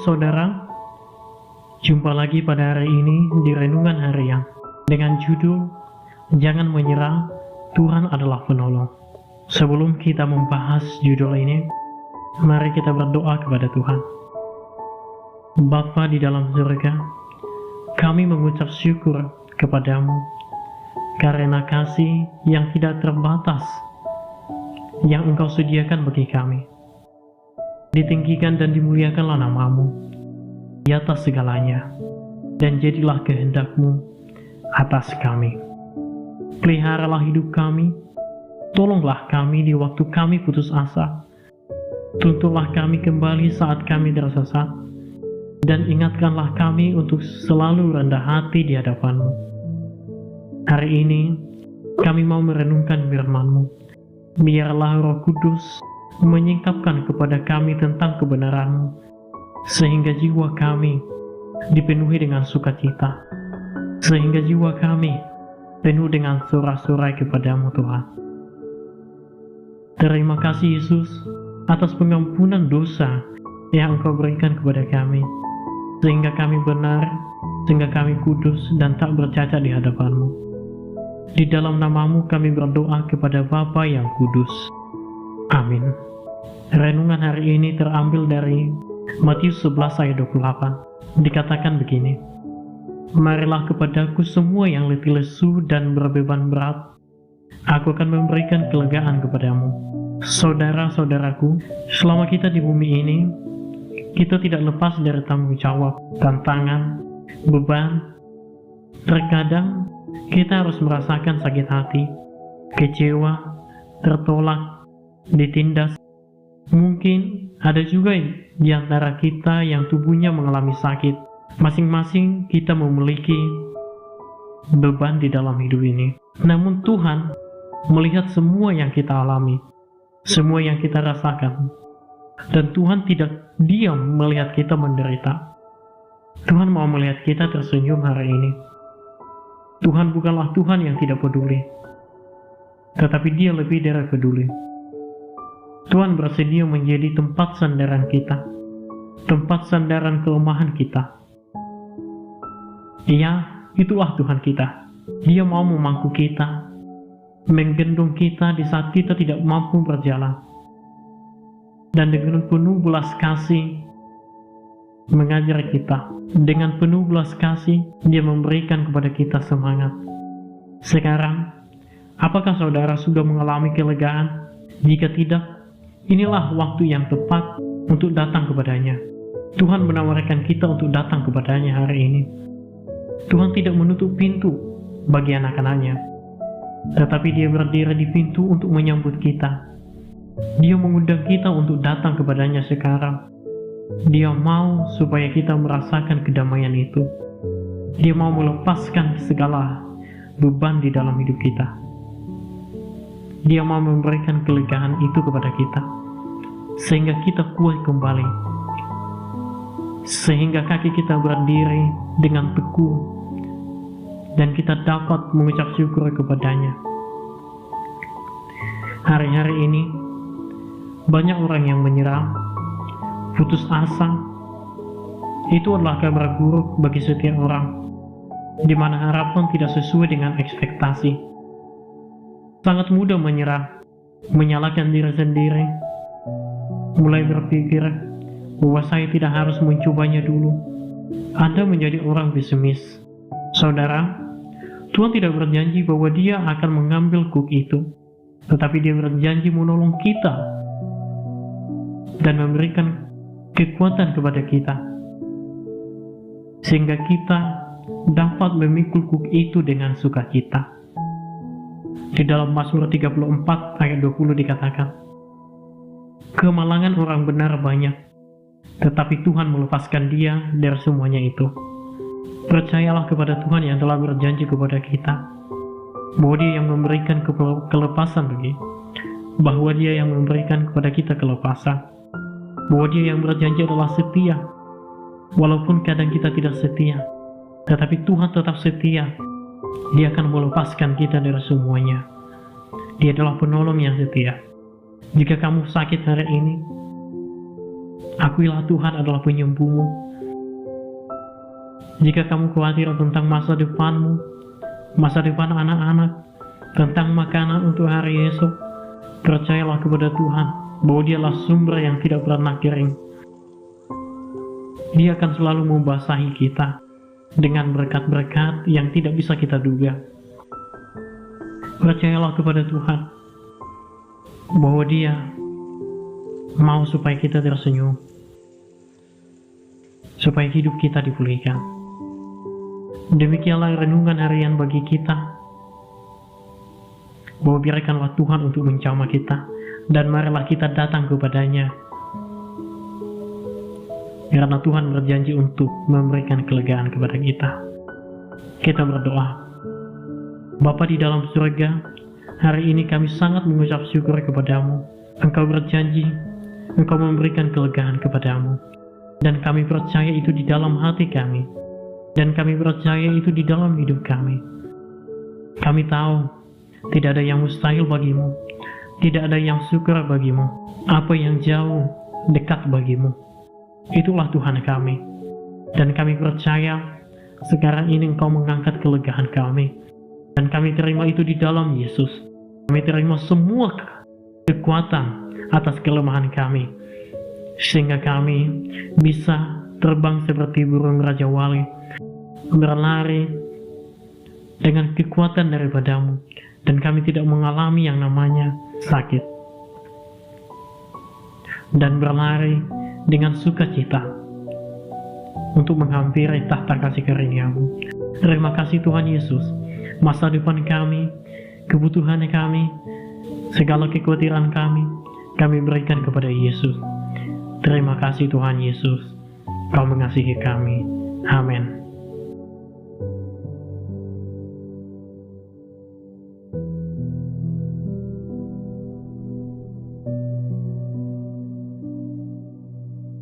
saudara, jumpa lagi pada hari ini di Renungan Harian dengan judul Jangan Menyerah, Tuhan Adalah Penolong. Sebelum kita membahas judul ini, mari kita berdoa kepada Tuhan. Bapa di dalam surga, kami mengucap syukur kepadamu karena kasih yang tidak terbatas yang Engkau sediakan bagi kami. Ditinggikan dan dimuliakanlah namamu di atas segalanya, dan jadilah kehendak-Mu atas kami. Peliharalah hidup kami, tolonglah kami di waktu kami putus asa, tuntunlah kami kembali saat kami tersesat, dan ingatkanlah kami untuk selalu rendah hati di hadapan-Mu. Hari ini kami mau merenungkan firman-Mu. Biarlah Roh Kudus menyingkapkan kepada kami tentang kebenaran-Mu, sehingga jiwa kami dipenuhi dengan sukacita, sehingga jiwa kami penuh dengan sorak-sorai kepadamu Tuhan. Terima kasih Yesus atas pengampunan dosa yang Engkau berikan kepada kami, sehingga kami benar, sehingga kami kudus dan tak bercacat di hadapan-Mu. Di dalam namamu kami berdoa kepada Bapa yang kudus. Amin. Renungan hari ini terambil dari Matius 11 ayat 28. Dikatakan begini, marilah kepadaku semua yang letih lesu dan berbeban berat, aku akan memberikan kelegaan kepadamu. Saudara-saudaraku, selama kita di bumi ini, kita tidak lepas dari tanggung jawab, tantangan, beban. Terkadang kita harus merasakan sakit hati, kecewa, tertolak, ditindas. Mungkin ada juga di antara kita yang tubuhnya mengalami sakit. Masing-masing kita memiliki beban di dalam hidup ini. Namun Tuhan melihat semua yang kita alami, semua yang kita rasakan. Dan Tuhan tidak diam melihat kita menderita. Tuhan mau melihat kita tersenyum hari ini. Tuhan bukanlah Tuhan yang tidak peduli, tetapi Dia lebih dari peduli. Tuhan bersedia menjadi tempat sandaran kita, tempat sandaran kelemahan kita. Ya, itulah Tuhan kita. Dia mau memangku kita, menggendong kita di saat kita tidak mampu berjalan. Dan dengan penuh belas kasih, mengajar kita. Dengan penuh belas kasih, Dia memberikan kepada kita semangat. Sekarang, apakah saudara sudah mengalami kelegaan? Jika tidak, inilah waktu yang tepat untuk datang kepadanya. Tuhan menawarkan kita untuk datang kepadanya hari ini. Tuhan tidak menutup pintu bagi anak-anaknya, tetapi Dia berdiri di pintu untuk menyambut kita. Dia mengundang kita untuk datang kepadanya sekarang. Dia mau supaya kita merasakan kedamaian itu. Dia mau melepaskan segala beban di dalam hidup kita. Dia mau memberikan kelegaan itu kepada kita, sehingga kita kuat kembali, sehingga kaki kita berdiri dengan teguh, dan kita dapat mengucap syukur kepadanya. Hari-hari ini banyak orang yang menyerah, putus asa. Itu adalah kabar buruk bagi setiap orang, di mana harapan tidak sesuai dengan ekspektasi. Sangat mudah menyerah, menyalahkan diri sendiri, mulai berpikir bahwa saya tidak harus mencobanya dulu. Anda menjadi orang pesimis. Saudara, Tuhan tidak berjanji bahwa Dia akan mengambil kuk itu, tetapi Dia berjanji menolong kita dan memberikan kekuatan kepada kita, sehingga kita dapat memikul kuk itu dengan sukacita. Di dalam Mazmur 34 ayat 20 dikatakan, kemalangan orang benar banyak, tetapi Tuhan melepaskan dia dari semuanya itu. Percayalah kepada Tuhan yang telah berjanji kepada kita, bahwa Dia yang memberikan kelepasan bahwa Dia yang memberikan kepada kita kelepasan, bahwa Dia yang berjanji adalah setia. Walaupun kadang kita tidak setia, tetapi Tuhan tetap setia. Dia akan melepaskan kita dari semuanya. Dia adalah penolong yang setia. Jika kamu sakit hari ini, Akuilah Tuhan adalah penyembuhmu. Jika kamu khawatir tentang masa depanmu, masa depan anak-anak, tentang makanan untuk hari esok, percayalah kepada Tuhan bahwa Dialah sumber yang tidak pernah kering. Dia akan selalu membasahi kita dengan berkat-berkat yang tidak bisa kita duga. Percayalah kepada Tuhan bahwa Dia mau supaya kita tersenyum, supaya hidup kita dipulihkan. Demikianlah renungan harian bagi kita, bahwa biarkanlah Tuhan untuk menjamah kita, dan marilah kita datang kepadanya, karena Tuhan berjanji untuk memberikan kelegaan kepada kita. Kita berdoa. Bapa di dalam surga, hari ini kami sangat mengucap syukur kepadamu. Engkau berjanji, Engkau memberikan kelegaan kepadamu, dan kami percaya itu di dalam hati kami, dan kami percaya itu di dalam hidup kami. Kami tahu tidak ada yang mustahil bagimu, tidak ada yang sukar bagimu, apa yang jauh dekat bagimu. Itulah Tuhan kami, dan kami percaya sekarang ini Engkau mengangkat kelegaan kami, dan kami terima itu di dalam Yesus. Kami terima semua kekuatan atas kelemahan kami, sehingga kami bisa terbang seperti burung Raja Wali, berlari dengan kekuatan daripadamu, dan kami tidak mengalami yang namanya sakit, dan berlari dengan sukacita untuk menghampiri tahta kasih karunia-Mu. Terima kasih Tuhan Yesus. Masa depan kami, kebutuhan kami, segala kekhawatiran kami berikan kepada Yesus. Terima kasih Tuhan Yesus. Kau mengasihi kami. Amin.